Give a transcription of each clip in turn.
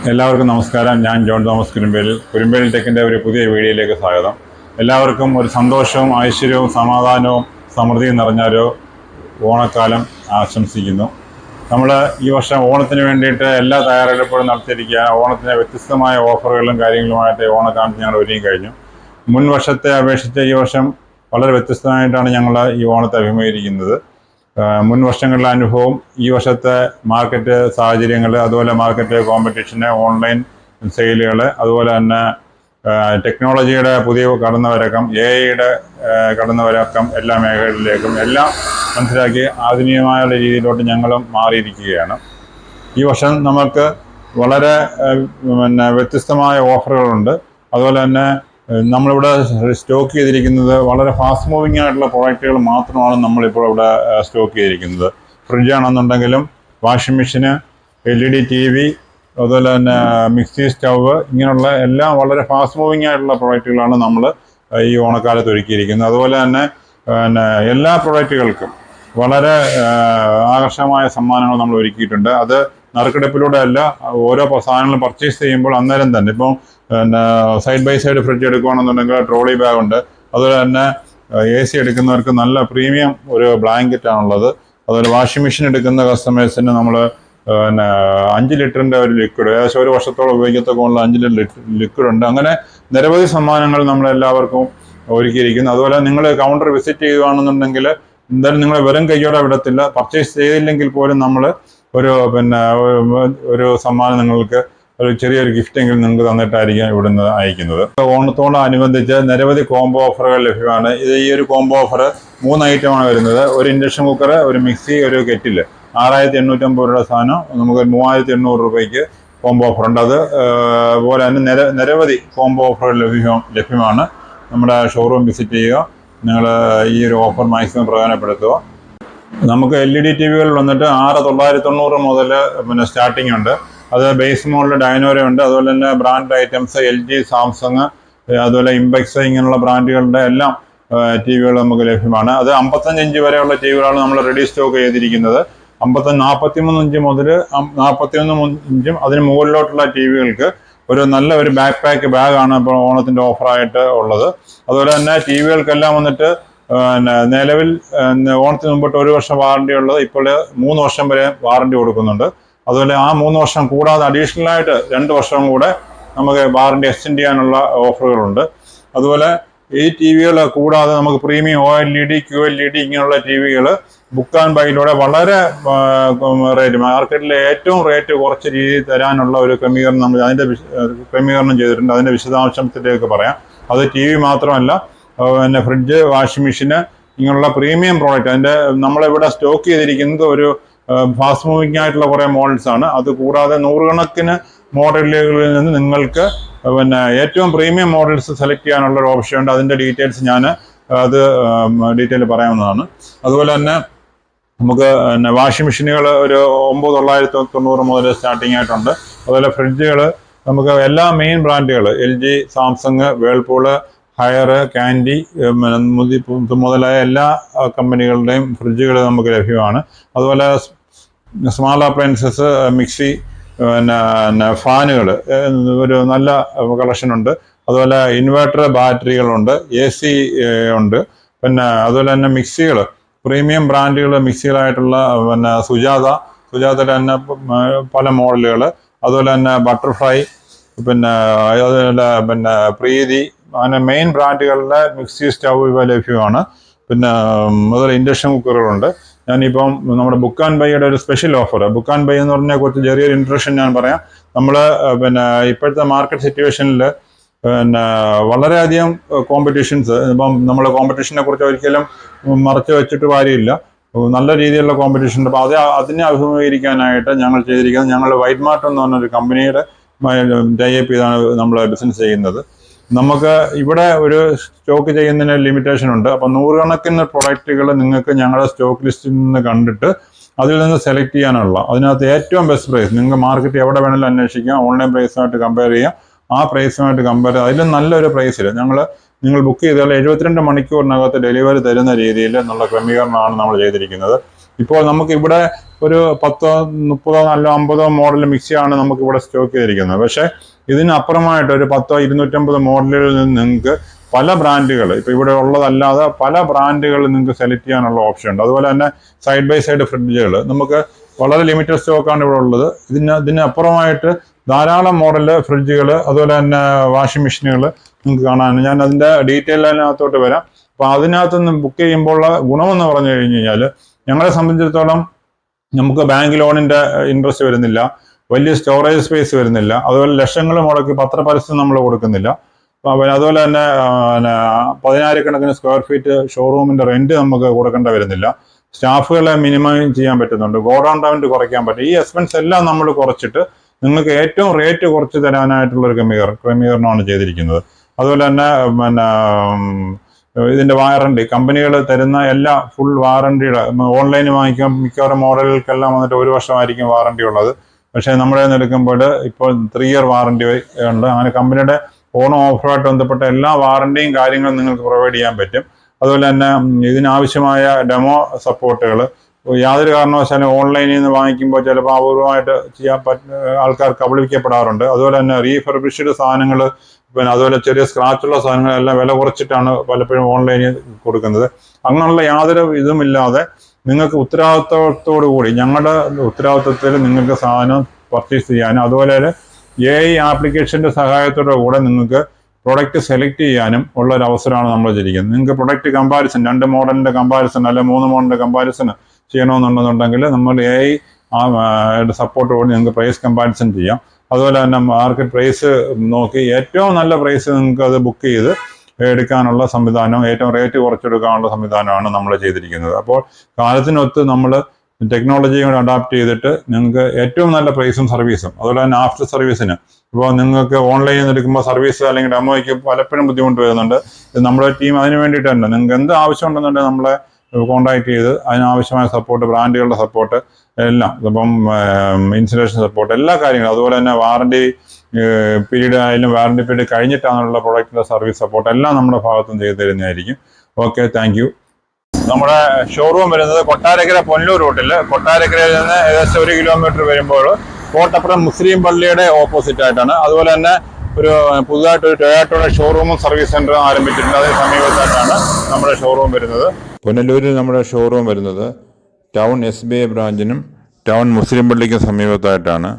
എല്ലാവർക്കും നമസ്കാരം. ഞാൻ ജോൺ തോമസ് കുരുമ്പേൽ ടെക്കിൻ്റെ ഒരു പുതിയ വീഡിയോയിലേക്ക് സ്വാഗതം. എല്ലാവർക്കും ഒരു സന്തോഷവും ഐശ്വര്യവും സമാധാനവും സമൃദ്ധിയും നിറഞ്ഞൊരു ഓണക്കാലം ആശംസിക്കുന്നു. നമ്മൾ ഈ വർഷം ഓണത്തിന് വേണ്ടിയിട്ട് എല്ലാ തയ്യാറെടുപ്പുകളും നടത്തിയിരിക്കുകയാണ്. ഓണത്തിന് വ്യത്യസ്തമായ ഓഫറുകളും കാര്യങ്ങളുമായിട്ട് ഓണക്കാലത്ത് ഞങ്ങൾ ഒരുങ്ങി കഴിഞ്ഞു. മുൻ വർഷത്തെ അപേക്ഷിച്ച് ഈ വർഷം വളരെ വ്യത്യസ്തമായിട്ടാണ് ഞങ്ങൾ ഈ ഓണത്തെ അഭിമുഖീകരിക്കുന്നത്. മുൻ വർഷങ്ങളിലെ അനുഭവം, ഈ വർഷത്തെ മാർക്കറ്റ് സാഹചര്യങ്ങൾ, അതുപോലെ മാർക്കറ്റ് കോമ്പറ്റീഷന്, ഓൺലൈൻ സെയിലുകൾ, അതുപോലെ തന്നെ ടെക്നോളജിയുടെ പുതിയ കടന്നുവരക്കം, AI-യുടെ കടന്നുവരക്കം എല്ലാ മേഖലകളിലേക്കും എല്ലാം മനസ്സിലാക്കി ആധുനികമായ രീതിയിലോട്ട് ഞങ്ങളും മാറിയിരിക്കുകയാണ്. ഈ വർഷം നമുക്ക് വളരെ വ്യത്യസ്തമായ ഓഫറുകളുണ്ട്. അതുപോലെ തന്നെ നമ്മളിവിടെ സ്റ്റോക്ക് ചെയ്തിരിക്കുന്നത് വളരെ ഫാസ്റ്റ് മൂവിങ് ആയിട്ടുള്ള പ്രോഡക്റ്റുകൾ മാത്രമാണ് നമ്മളിപ്പോൾ ഇവിടെ സ്റ്റോക്ക് ചെയ്തിരിക്കുന്നത്. ഫ്രിഡ്ജാണെന്നുണ്ടെങ്കിലും വാഷിംഗ് മെഷീന്, LED TV, അതുപോലെ തന്നെ മിക്സി, സ്റ്റൗവ്, ഇങ്ങനെയുള്ള എല്ലാം വളരെ ഫാസ്റ്റ് മൂവിങ് ആയിട്ടുള്ള പ്രോഡക്റ്റുകളാണ് നമ്മൾ ഈ ഓണക്കാലത്ത് ഒരുക്കിയിരിക്കുന്നത്. അതുപോലെ തന്നെ എല്ലാ പ്രോഡക്റ്റുകൾക്കും വളരെ ആകർഷകമായ സമ്മാനങ്ങൾ നമ്മൾ ഒരുക്കിയിട്ടുണ്ട്. അത് നറുക്കെടുപ്പിലൂടെ അല്ല, ഓരോ സാധനങ്ങൾ പർച്ചേസ് ചെയ്യുമ്പോൾ അന്നേരം തന്നെ. ഇപ്പം സൈഡ് ബൈ സൈഡ് ഫ്രിഡ്ജ് എടുക്കുകയാണെന്നുണ്ടെങ്കിൽ ട്രോളി ബാഗ് ഉണ്ട്. അതുപോലെ തന്നെ AC എടുക്കുന്നവർക്ക് നല്ല പ്രീമിയം ഒരു ബ്ലാങ്കറ്റാണുള്ളത്. അതുപോലെ വാഷിംഗ് മെഷീൻ എടുക്കുന്ന കസ്റ്റമേഴ്സിന് നമ്മൾ 5 ലിറ്ററിൻ്റെ ഒരു ലിക്വിഡ്, ഏകദേശം ഒരു വർഷത്തോളം ഉപയോഗിക്കത്തക്കുള്ള 5 ലിറ്റർ ലിക്വിഡ് ഉണ്ട്. അങ്ങനെ നിരവധി സമ്മാനങ്ങൾ നമ്മളെല്ലാവർക്കും ഒരുക്കിയിരിക്കുന്നു. അതുപോലെ നിങ്ങൾ കൗണ്ടർ വിസിറ്റ് ചെയ്യുകയാണെന്നുണ്ടെങ്കിൽ എന്തായാലും നിങ്ങൾ വെറും കൈയോടെ വിടത്തില്ല. പർച്ചേസ് ചെയ്തില്ലെങ്കിൽ പോലും നമ്മൾ ഒരു സമ്മാനം നിങ്ങൾക്ക്, ഒരു ചെറിയൊരു ഗിഫ്റ്റെങ്കിലും നിങ്ങൾക്ക് തന്നിട്ടായിരിക്കും ഇവിടുന്ന് അയക്കുന്നത്. ഓണത്തോടനുബന്ധിച്ച് നിരവധി കോംബോ ഓഫറുകൾ ലഭ്യമാണ്. ഈ ഒരു കോംബോ ഓഫർ 3 ഐറ്റമാണ് വരുന്നത്. ഒരു ഇൻഡക്ഷൻ കുക്കർ, ഒരു മിക്സി, ഒരു കെറ്റിൽ. 6850 രൂപയുടെ സാധനം നമുക്ക് 3800 രൂപയ്ക്ക് കോംബോ ഓഫറുണ്ട്. അതുപോലെ തന്നെ നിരവധി കോംബോ ഓഫറുകൾ ലഭ്യമാണ്. നമ്മുടെ ഷോറൂം വിസിറ്റ് ചെയ്യുക. നിങ്ങൾ ഈ ഒരു ഓഫർ മാക്സിമം പ്രയോജനപ്പെടുത്തുക. നമുക്ക് LED TVകൾ വന്നിട്ട് 6990 മുതൽ സ്റ്റാർട്ടിംഗ് ഉണ്ട്. അത് ബേസ് മോഡൽ ഡൈനോര ഉണ്ട്. അതുപോലെ തന്നെ ബ്രാൻഡ് ഐറ്റംസ് LG, സാംസങ്, അതുപോലെ ഇംപെക്സ്, ഇങ്ങനെയുള്ള ബ്രാൻഡുകളുടെ എല്ലാം TVകൾ നമുക്ക് ലഭ്യമാണ്. അത് 55 ഇഞ്ച് വരെയുള്ള TVകളാണ് നമ്മൾ റെഡി സ്റ്റോക്ക് ചെയ്തിരിക്കുന്നത്. 43 ഇഞ്ച് മുതൽ 41 ഇഞ്ചും അതിന് മുകളിലോട്ടുള്ള TVകൾക്ക് ഒരു നല്ല ഒരു ബാക്ക് പാക്ക് ബാഗാണ് ഇപ്പോൾ ഓണത്തിൻ്റെ ഓഫറായിട്ട് ഉള്ളത്. അതുപോലെ തന്നെ TVകൾക്കെല്ലാം വന്നിട്ട് നിലവിൽ ഓണത്തിന് മുമ്പിട്ട് 1 വർഷം വാറണ്ടി ഉള്ളത് ഇപ്പോൾ 3 വർഷം വരെ വാറണ്ടി കൊടുക്കുന്നുണ്ട്. അതുപോലെ ആ 3 വർഷം കൂടാതെ അഡീഷണൽ ആയിട്ട് 2 വർഷം കൂടെ നമുക്ക് വാറണ്ടി എക്സ്റ്റെൻഡ് ചെയ്യാനുള്ള ഓഫറുകളുണ്ട്. അതുപോലെ ഈ TVകൾ കൂടാതെ നമുക്ക് പ്രീമിയം OLED, QLED ഇങ്ങനെയുള്ള TVകൾ ബുക്ക് ആൻഡ് ബൈയിലൂടെ വളരെ റേറ്റ്, മാർക്കറ്റിലെ ഏറ്റവും റേറ്റ് കുറച്ച് രീതിയിൽ തരാനുള്ള ഒരു ക്രമീകരണം നമ്മൾ ക്രമീകരണം ചെയ്തിട്ടുണ്ട്. അതിൻ്റെ വിശദാംശത്തിലേക്ക് പറയാം. അത് TV മാത്രമല്ല, ഫ്രിഡ്ജ്, വാഷിംഗ് മെഷീന്, ഇങ്ങനെയുള്ള പ്രീമിയം പ്രോഡക്റ്റ് അതിൻ്റെ നമ്മളിവിടെ സ്റ്റോക്ക് ചെയ്തിരിക്കുന്നത് ഒരു ഫാസ്റ്റ് മൂവിങ് ആയിട്ടുള്ള കുറേ മോഡൽസ് ആണ്. അത് കൂടാതെ നൂറുകണക്കിന് മോഡലുകളിൽ നിന്ന് നിങ്ങൾക്ക് ഏറ്റവും പ്രീമിയം മോഡൽസ് സെലക്ട് ചെയ്യാനുള്ള ഒരു ഓപ്ഷൻ ഉണ്ട്. അതിൻ്റെ ഡീറ്റെയിൽസ് ഞാൻ ഡീറ്റെയിൽ പറയാവുന്നതാണ്. അതുപോലെ തന്നെ നമുക്ക് വാഷിംഗ് മെഷീനുകൾ ഒരു 9990 മുതൽ സ്റ്റാർട്ടിംഗ് ആയിട്ടുണ്ട്. അതുപോലെ ഫ്രിഡ്ജുകൾ നമുക്ക് എല്ലാ മെയിൻ ബ്രാൻഡുകൾ LG, Samsung, Whirlpool, higher, candy മുതലായ എല്ലാ കമ്പനികളുടെയും ഫ്രിഡ്ജുകൾ നമുക്ക് ലഭ്യമാണ്. അതുപോലെ സ്മാൾ അപ്ലയൻസസ്, മിക്സി, ഫാനുകൾ ഒരു നല്ല കളക്ഷൻ ഉണ്ട്. അതുപോലെ ഇൻവെർട്ടർ ബാറ്ററികളുണ്ട്, AC ഉണ്ട്. അതുപോലെ തന്നെ മിക്സികൾ, പ്രീമിയം ബ്രാൻഡുകൾ മിക്സികളായിട്ടുള്ള സുജാതയുടെ തന്നെ പല മോഡലുകൾ. അതുപോലെ തന്നെ ബട്ടർഫ്ലൈ, അതുപോലെ പ്രീതി, അങ്ങനെ മെയിൻ ബ്രാൻഡുകളിലെ മിക്സി, സ്റ്റൗ ഇവ ലഭ്യമാണ്. അതുപോലെ ഇൻഡക്ഷൻ കുക്കറുകളുണ്ട്. ഞാനിപ്പം നമ്മുടെ ബുക്ക് ആൻഡ് ബൈയുടെ ഒരു special offer, book and buy എന്ന് പറഞ്ഞാൽ കുറച്ച് ചെറിയൊരു ഇൻട്രൊഡക്ഷൻ ഞാൻ പറയാം. നമ്മൾ ഇപ്പോഴത്തെ മാർക്കറ്റ് സിറ്റുവേഷനിൽ വളരെയധികം കോമ്പറ്റീഷൻസ്, ഇപ്പം നമ്മൾ കോമ്പറ്റീഷനെ കുറിച്ച് ഒരിക്കലും മറച്ചു വെച്ചിട്ട് കാര്യമില്ല. നല്ല രീതിയിലുള്ള കോമ്പറ്റീഷൻ ഉണ്ട്. അപ്പോൾ അതിനെ അഭിമുഖീകരിക്കാനായിട്ട് ഞങ്ങൾ ചെയ്തിരിക്കുന്നത്, ഞങ്ങൾ വൈറ്റ് മാർട്ട് എന്ന് പറഞ്ഞൊരു കമ്പനിയുടെ ടൈപ്പ് ചെയ്താണ് നമ്മൾ ബിസിനസ് ചെയ്യുന്നത്. നമുക്ക് ഇവിടെ ഒരു സ്റ്റോക്ക് ചെയ്യുന്നതിന് ലിമിറ്റേഷൻ ഉണ്ട്. അപ്പം 100 കണക്കിന് പ്രൊഡക്റ്റുകൾ നിങ്ങൾക്ക് ഞങ്ങളുടെ സ്റ്റോക്ക് ലിസ്റ്റിൽ നിന്ന് കണ്ടിട്ട് അതിൽ നിന്ന് സെലക്ട് ചെയ്യാനുള്ള, അതിനകത്ത് ഏറ്റവും ബെസ്റ്റ് പ്രൈസ്, നിങ്ങൾക്ക് മാർക്കറ്റ് എവിടെ വേണമെങ്കിലും അന്വേഷിക്കാം, ഓൺലൈൻ പ്രൈസുമായിട്ട് കമ്പയർ ചെയ്യാം. ആ പ്രൈസുമായിട്ട് കമ്പയർ ചെയ്ത് അതിലും നല്ലൊരു പ്രൈസിൽ നിങ്ങൾ ബുക്ക് ചെയ്താൽ 72 മണിക്കൂറിനകത്ത് ഡെലിവറി തരുന്ന രീതിയിൽ എന്നുള്ള ക്രമീകരണമാണ് നമ്മൾ ചെയ്തിരിക്കുന്നത്. ഇപ്പോൾ നമുക്ക് ഇവിടെ ഒരു 10, 30, 40, 50 മോഡൽ മിക്സിയാണ് നമുക്ക് ഇവിടെ സ്റ്റോക്ക് ചെയ്തിരിക്കുന്നത്. പക്ഷേ ഇതിനപ്പുറമായിട്ട് ഒരു 10, 250 മോഡലുകളിൽ നിന്ന് നിങ്ങൾക്ക് പല ബ്രാൻഡുകൾ ഇപ്പോൾ ഇവിടെ ഉള്ളതല്ലാതെ പല ബ്രാൻഡുകൾ നിങ്ങൾക്ക് സെലക്ട് ചെയ്യാനുള്ള ഓപ്ഷൻ ഉണ്ട്. അതുപോലെ തന്നെ സൈഡ് ബൈ സൈഡ് ഫ്രിഡ്ജുകൾ നമുക്ക് വളരെ ലിമിറ്റഡ് സ്റ്റോക്കാണ് ഇവിടെ ഉള്ളത്. ഇതിനപ്പുറമായിട്ട് ധാരാളം മോഡൽ ഫ്രിഡ്ജുകൾ, അതുപോലെ തന്നെ വാഷിംഗ് മെഷീനുകൾ നിങ്ങൾക്ക് കാണാൻ. ഞാൻ അതിൻ്റെ ഡീറ്റെയിൽ അതിനകത്തോട്ട് വരാം. അപ്പോൾ അതിനകത്തുനിന്ന് ബുക്ക് ചെയ്യുമ്പോൾ ഗുണമെന്ന് പറഞ്ഞു കഴിഞ്ഞാൽ ഞങ്ങളെ സംബന്ധിച്ചിടത്തോളം നമുക്ക് ബാങ്ക് ലോണിൻ്റെ ഇൻട്രസ്റ്റ് വരുന്നില്ല, വലിയ സ്റ്റോറേജ് സ്പേസ് വരുന്നില്ല, അതുപോലെ ലക്ഷങ്ങൾ മുടക്കി പത്രപരസ്യം നമ്മൾ കൊടുക്കുന്നില്ല. അതുപോലെ തന്നെ 10,000 സ്ക്വയർ ഫീറ്റ് ഷോറൂമിൻ്റെ റെന്റ് നമുക്ക് കൊടുക്കേണ്ട വരുന്നില്ല. സ്റ്റാഫുകളെ മിനിമം ചെയ്യാൻ പറ്റുന്നുണ്ട്, ഗോഡൗൺ റെന്റ് കുറയ്ക്കാൻ പറ്റും. ഈ എക്സ്പെൻസ് എല്ലാം നമ്മൾ കുറച്ചിട്ട് നിങ്ങൾക്ക് ഏറ്റവും റേറ്റ് കുറച്ച് തരാനായിട്ടുള്ളൊരു ക്രമീകരണമാണ് ചെയ്തിരിക്കുന്നത്. അതുപോലെ തന്നെ ഇതിൻ്റെ വാറണ്ടി, കമ്പനികൾ തരുന്ന എല്ലാ ഫുൾ വാറണ്ടിയുടെ ഓൺലൈനിൽ വാങ്ങിക്കാൻ മിക്കവാറും മോഡലുകൾക്കെല്ലാം വന്നിട്ട് 1 വർഷമായിരിക്കും വാറണ്ടി ഉള്ളത്. പക്ഷേ നമ്മുടെ നിന്ന് എടുക്കുമ്പോൾ ഇപ്പോൾ 3 ഇയർ വാറണ്ടി ഉണ്ട്. അങ്ങനെ കമ്പനിയുടെ ഓൺ ഓഫറുമായിട്ട് ബന്ധപ്പെട്ട എല്ലാ വാറണ്ടിയും കാര്യങ്ങളും നിങ്ങൾക്ക് പ്രൊവൈഡ് ചെയ്യാൻ പറ്റും. അതുപോലെ തന്നെ ഇതിനാവശ്യമായ ഡെമോ സപ്പോർട്ടുകൾ യാതൊരു കാരണവശാലും ഓൺലൈനിൽ നിന്ന് വാങ്ങിക്കുമ്പോൾ ചിലപ്പോൾ അപൂർവമായിട്ട് ചെയ്യാൻ ആൾക്കാർ കബളിപ്പിക്കപ്പെടാറുണ്ട്. അതുപോലെ തന്നെ റീഫർബിഷ്ഡ് സാധനങ്ങൾ, പിന്നെ അതുപോലെ ചെറിയ സ്ക്രാച്ചുള്ള സാധനങ്ങളെല്ലാം വില കുറച്ചിട്ടാണ് പലപ്പോഴും ഓൺലൈനിൽ കൊടുക്കുന്നത്. അങ്ങനെയുള്ള യാതൊരു ഇതുമില്ലാതെ നിങ്ങൾക്ക് ഉത്തരവാദിത്വത്തോടു കൂടി ഞങ്ങളുടെ ഉത്തരവാദിത്വത്തിൽ നിങ്ങൾക്ക് സാധനം പർച്ചേസ് ചെയ്യാനും, അതുപോലെ AI ആപ്ലിക്കേഷൻ്റെ സഹായത്തോടു കൂടെ നിങ്ങൾക്ക് പ്രൊഡക്റ്റ് സെലക്ട് ചെയ്യാനും ഉള്ള ഒരു അവസരമാണ് നമ്മൾ ചെയ്തിരിക്കുന്നത്. നിങ്ങൾക്ക് പ്രൊഡക്റ്റ് കമ്പാരിസൺ, 2 മോഡലിൻ്റെ കമ്പാരിസൺ അല്ലെ 3 മോഡലിൻ്റെ കമ്പാരിസൺ ചെയ്യണമെന്നുണ്ടെന്നുണ്ടെങ്കിൽ നമ്മൾ AI സപ്പോർട്ട് കൂടി നിങ്ങൾക്ക് പ്രൈസ് കമ്പാരിസൺ ചെയ്യാം. അതുപോലെ തന്നെ മാർക്കറ്റ് പ്രൈസ് നോക്കി ഏറ്റവും നല്ല പ്രൈസ് നിങ്ങൾക്ക് അത് ബുക്ക് ചെയ്ത് എടുക്കാനുള്ള സംവിധാനം, ഏറ്റവും റേറ്റ് കുറച്ചെടുക്കാനുള്ള സംവിധാനമാണ് നമ്മൾ ചെയ്തിരിക്കുന്നത്. അപ്പോൾ കാലത്തിനൊത്ത് നമ്മൾ ടെക്നോളജിയും കൂടെ അഡാപ്റ്റ് ചെയ്തിട്ട് നിങ്ങൾക്ക് ഏറ്റവും നല്ല പ്രൈസും സർവീസും, അതുപോലെ തന്നെ ആഫ്റ്റർ സർവീസിന് ഇപ്പോൾ നിങ്ങൾക്ക് ഓൺലൈനിൽ നിന്ന് എടുക്കുമ്പോൾ സർവീസ് അല്ലെങ്കിൽ ഡെമോയ്ക്ക് പലപ്പോഴും ബുദ്ധിമുട്ട് വരുന്നുണ്ട്. നമ്മുടെ ടീം അതിന് വേണ്ടിയിട്ട് തന്നെ നിങ്ങൾക്ക് എന്ത് ആവശ്യം ഉണ്ടെന്നുണ്ടെങ്കിൽ നമ്മളെ കോൺടാക്ട് ചെയ്ത് അതിനാവശ്യമായ സപ്പോർട്ട്, ബ്രാൻഡുകളുടെ സപ്പോർട്ട് എല്ലാം, ഇപ്പം ഇൻസ്റ്റലേഷൻ സപ്പോർട്ട്, എല്ലാ കാര്യങ്ങളും, അതുപോലെ തന്നെ വാറണ്ടി പീരീഡ് ആയാലും വാറണ്ടി പീരീഡ് കഴിഞ്ഞിട്ടാണുള്ള പ്രൊഡക്റ്റിൻ്റെ സർവീസ് സപ്പോർട്ട് എല്ലാം നമ്മുടെ ഭാഗത്തുനിന്ന് ചെയ്തു തരുന്നതായിരിക്കും. Okay, thank you. നമ്മുടെ ഷോറൂം വരുന്നത് കൊട്ടാരക്കര പൊന്നൂർ റൂട്ടിൽ, കൊട്ടാരക്കരയിൽ നിന്ന് ഏകദേശം 1 കിലോമീറ്റർ വരുമ്പോൾ കോട്ടപ്പുറം മുസ്ലിം പള്ളിയുടെ ഓപ്പോസിറ്റ് ആയിട്ടാണ്. അതുപോലെ തന്നെ ഒരു പുതുതായിട്ടൊരു ടൊയോട്ടയുടെ ഷോറൂമും സർവീസ് സെൻ്ററും ആരംഭിച്ചിട്ടുണ്ട്. അതിന് സമീപത്തായിട്ടാണ് നമ്മുടെ ഷോറൂം വരുന്നത്. പുനലൂരിൽ നമ്മുടെ ഷോറൂം വരുന്നത് ടൗൺ SBI ബ്രാഞ്ചിനും ടൗൺ മുസ്ലിം പള്ളിക്കും സമീപത്തായിട്ടാണ്.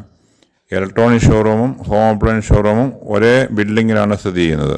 ഇലക്ട്രോണിക് ഷോറൂമും ഹോം അപ്ലയൻസ് ഷോറൂമും ഒരേ ബിൽഡിങ്ങിലാണ് സ്ഥിതി ചെയ്യുന്നത്.